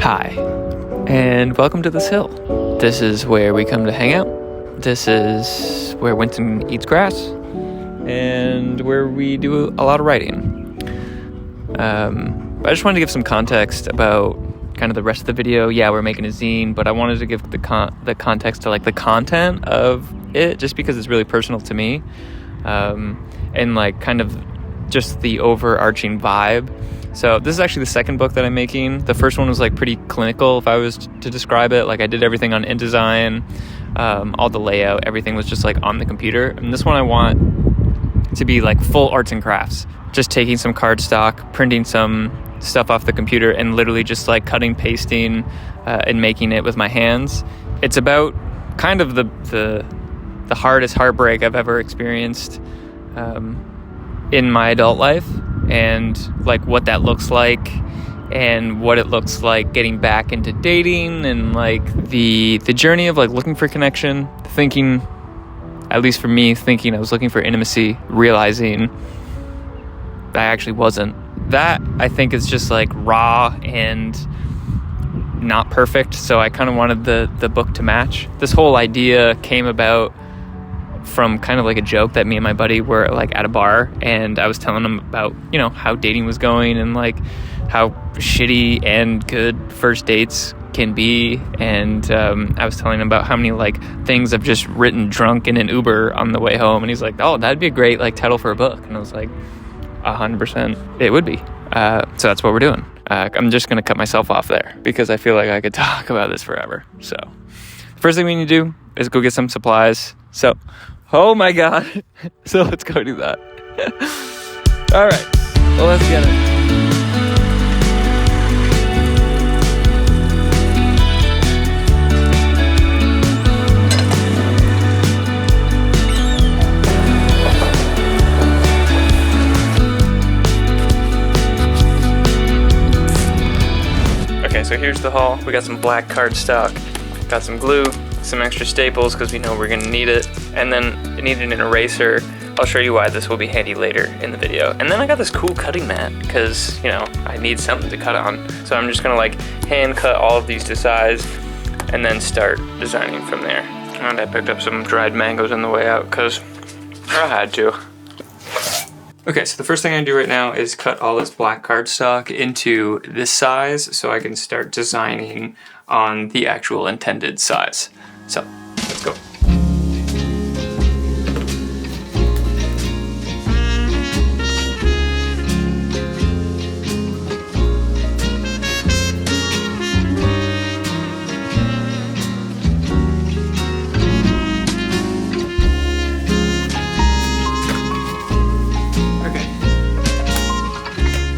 Hi, and welcome to this hill. This is where we come to hang out. This is where Winston eats grass, and where we do a lot of writing. But I just wanted to give some context about kind of the rest of the video. Yeah, we're making a zine, but I wanted to give the context to like the content of it, just because it's really personal to me, and like kind of just the overarching vibe. So this is actually the second book that I'm making. The first one was like pretty clinical, if I was to describe it. Like I did everything on InDesign, all the layout, everything was just like on the computer. And this one I want to be like full arts and crafts, just taking some cardstock, printing some stuff off the computer, and literally just like cutting, pasting, and making it with my hands. It's about kind of the hardest heartbreak I've ever experienced in my adult life, and like what that looks like, and what it looks like getting back into dating, and like the journey of like looking for connection, thinking, at least for me, thinking I was looking for intimacy, realizing I actually wasn't. That I think is just like raw and not perfect, so I kind of wanted the book to match. This whole idea came about from kind of like a joke that me and my buddy were like at a bar, and I was telling him about, you know, how dating was going and like how shitty and good first dates can be, and I was telling him about how many like things I've just written drunk in an Uber on the way home, and he's like, oh, that'd be a great like title for a book. And I was like, 100% it would be. So that's what we're doing. I'm just gonna cut myself off there because I feel like I could talk about this forever. So first thing we need to do is go get some supplies. So oh my god. So let's go do that. All right, well, let's get it. Okay, so here's the haul. We got some black cardstock, got some glue, some extra staples because we know we're gonna need it, and then I needed an eraser. I'll show you why this will be handy later in the video. And then I got this cool cutting mat because, you know, I need something to cut on. So I'm just gonna like hand cut all of these to size and then start designing from there. And I picked up some dried mangoes on the way out because I had to. Okay, so the first thing I do right now is cut all this black cardstock into this size so I can start designing on the actual intended size. So, let's go.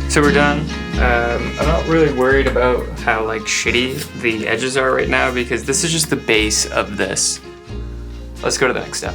So we're done. I'm not really worried about how like shitty the edges are right now because this is just the base of this. Let's go to the next step.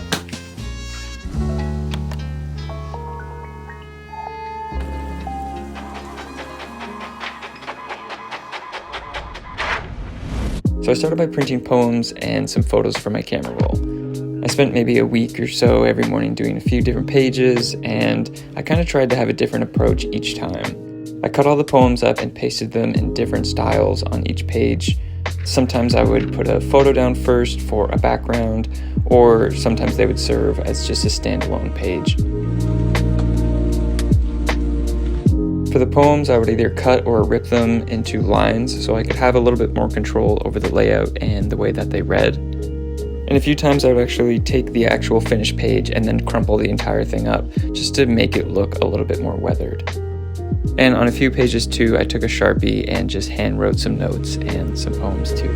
So I started by printing poems and some photos for my camera roll. I spent maybe a week or so every morning doing a few different pages, and I kind of tried to have a different approach each time. I cut all the poems up and pasted them in different styles on each page. Sometimes I would put a photo down first for a background, or sometimes they would serve as just a standalone page. For the poems, I would either cut or rip them into lines so I could have a little bit more control over the layout and the way that they read. And a few times I would actually take the actual finished page and then crumple the entire thing up just to make it look a little bit more weathered. And on a few pages too, I took a Sharpie and just hand wrote some notes and some poems too.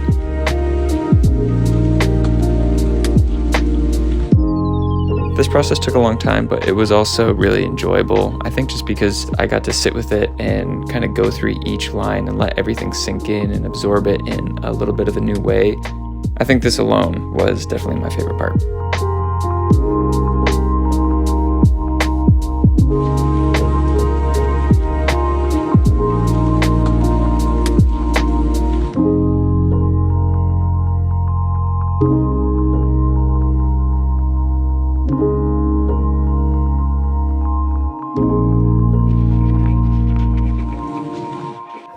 This process took a long time, but it was also really enjoyable. I think just because I got to sit with it and kind of go through each line and let everything sink in and absorb it in a little bit of a new way. I think this alone was definitely my favorite part.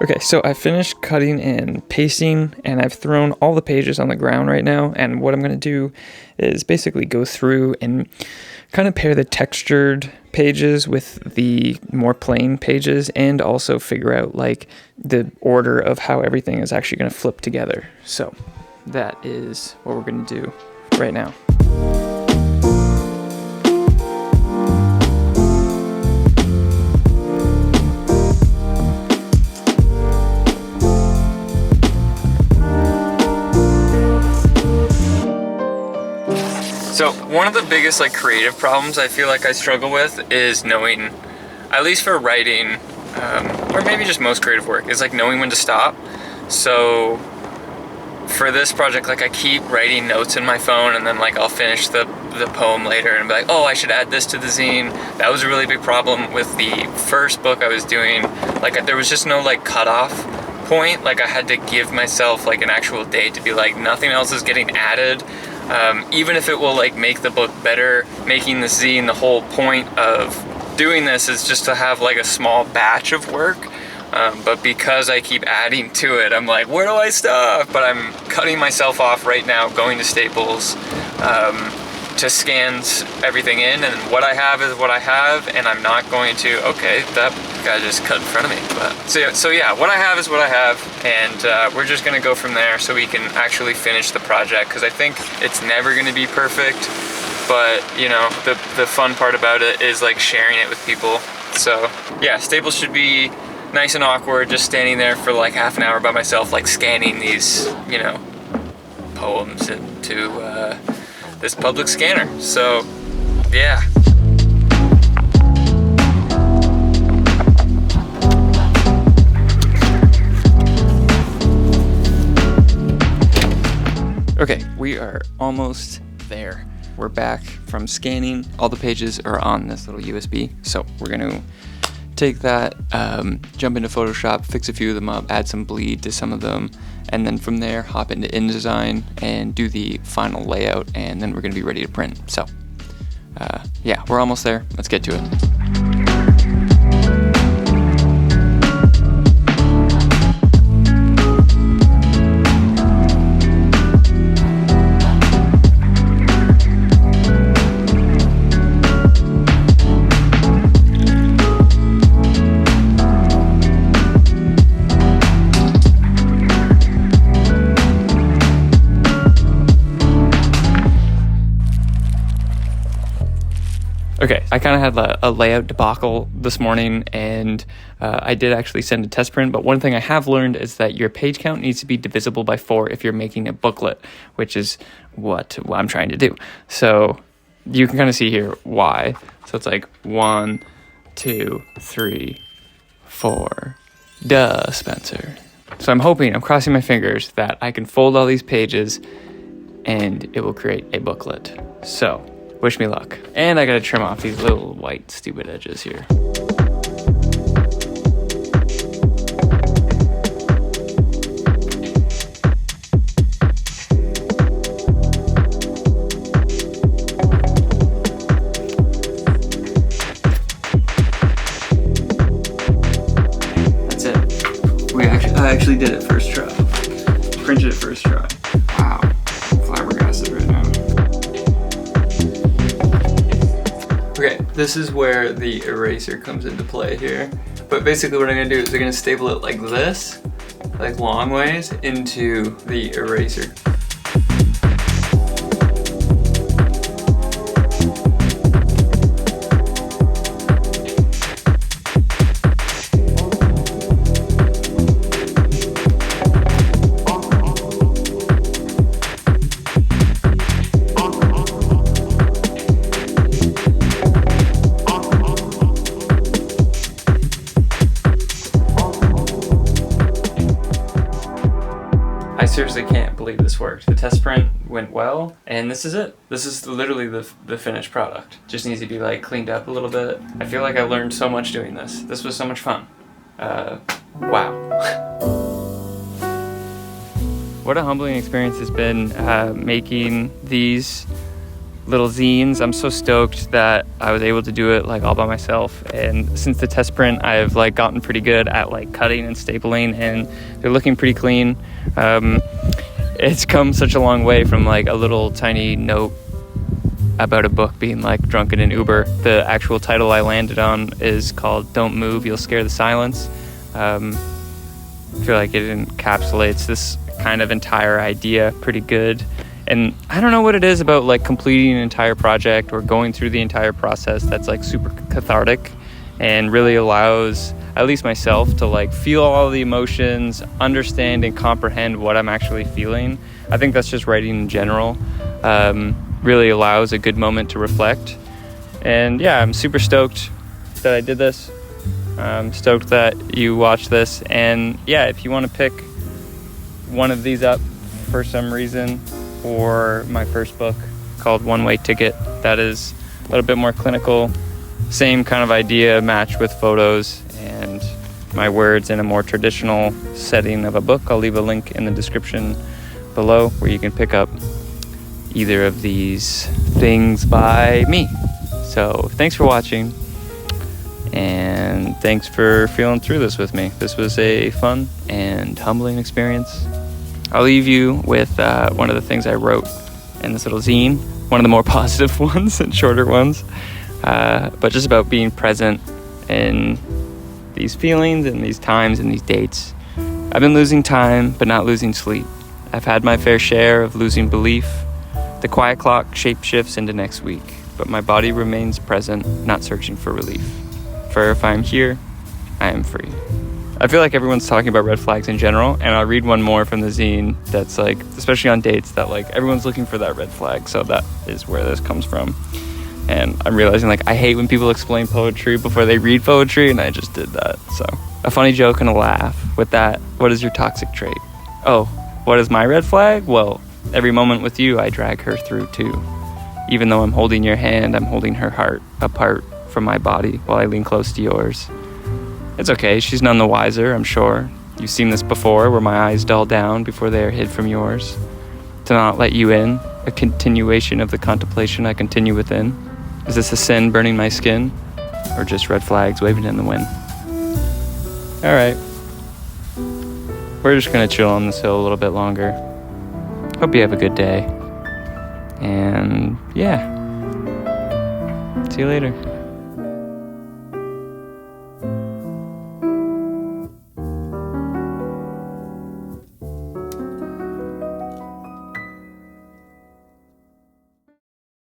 Okay, so I finished cutting and pasting, and I've thrown all the pages on the ground right now, and what I'm going to do is basically go through and kind of pair the textured pages with the more plain pages, and also figure out like the order of how everything is actually going to flip together. So that is what we're going to do right now. So one of the biggest like creative problems I feel like I struggle with is knowing, at least for writing, or maybe just most creative work, is like knowing when to stop. So for this project, like I keep writing notes in my phone, and then like I'll finish the poem later and be like, oh, I should add this to the zine. That was a really big problem with the first book I was doing. Like there was just no like cutoff point. Like I had to give myself like an actual date to be like, nothing else is getting added. Even if it will like make the book better, making the zine, the whole point of doing this is just to have like a small batch of work. But because I keep adding to it, I'm like, where do I stop? But I'm cutting myself off right now, going to Staples to scan everything in, and what I have is what I have, and I'm not going to, okay, that guy just cut in front of me. But so yeah, what I have is what I have, and we're just gonna go from there so we can actually finish the project, because I think it's never gonna be perfect, but you know, the fun part about it is like sharing it with people. So yeah, Staples should be nice and awkward, just standing there for like half an hour by myself, like scanning these, you know, poems into this public scanner. So yeah. Okay, we are almost there. We're back from scanning. All the pages are on this little USB. So we're gonna take that, jump into Photoshop, fix a few of them up, add some bleed to some of them, and then from there hop into InDesign and do the final layout, and then we're gonna be ready to print. So yeah, we're almost there. Let's get to it. Okay, I kind of had a layout debacle this morning, and I did actually send a test print, but one thing I have learned is that your page count needs to be divisible by 4 if you're making a booklet, which is what I'm trying to do. So you can kind of see here why. So it's like 1, 2, 3, 4. Duh, Spencer. So I'm crossing my fingers that I can fold all these pages and it will create a booklet. So wish me luck. And I gotta trim off these little white stupid edges here. That's it. I actually did it first try. Printed it first try. Wow. I'm flabbergasted right now. Okay, this is where the eraser comes into play here. But basically what I'm gonna do is I'm gonna staple it like this, like long ways, into the eraser. I seriously can't believe this worked. The test print went well, and this is it. This is literally the finished product. Just needs to be like cleaned up a little bit. I feel like I learned so much doing this. This was so much fun. Wow. What a humbling experience it's been making these little zines. I'm so stoked that I was able to do it like all by myself. And since the test print, I've like gotten pretty good at like cutting and stapling, and they're looking pretty clean. It's come such a long way from like a little tiny note about a book being like drunk in an Uber. The actual title I landed on is called "Don't Move, You'll Scare the Silence." I feel like it encapsulates this kind of entire idea pretty good. And I don't know what it is about like completing an entire project or going through the entire process that's like super cathartic and really allows at least myself to like feel all the emotions, understand and comprehend what I'm actually feeling. I think that's just writing in general. Really allows a good moment to reflect. And yeah, I'm super stoked that I did this. I'm stoked that you watched this. And yeah, if you want to pick one of these up for some reason, or my first book called One Way Ticket, that is a little bit more clinical, same kind of idea, matched with photos and my words in a more traditional setting of a book. I'll leave a link in the description below where you can pick up either of these things by me. So thanks for watching, and thanks for feeling through this with me. This was a fun and humbling experience. I'll leave you with one of the things I wrote in this little zine, one of the more positive ones and shorter ones, but just about being present in these feelings and these times and these dates. I've been losing time, but not losing sleep. I've had my fair share of losing belief. The quiet clock shape shifts into next week, but my body remains present, not searching for relief. For if I am here, I am free. I feel like everyone's talking about red flags in general, and I'll read one more from the zine that's like, especially on dates, that like everyone's looking for that red flag, so that is where this comes from. And I'm realizing like I hate when people explain poetry before they read poetry, and I just did that. So a funny joke and a laugh. With that, what is your toxic trait? Oh, what is my red flag? Well, every moment with you I drag her through too. Even though I'm holding your hand, I'm holding her heart apart from my body while I lean close to yours. It's okay, she's none the wiser, I'm sure. You've seen this before, where my eyes dull down before they are hid from yours. To not let you in, a continuation of the contemplation I continue within. Is this a sin burning my skin, or just red flags waving in the wind? Alright. We're just gonna chill on this hill a little bit longer. Hope you have a good day. And yeah. See you later.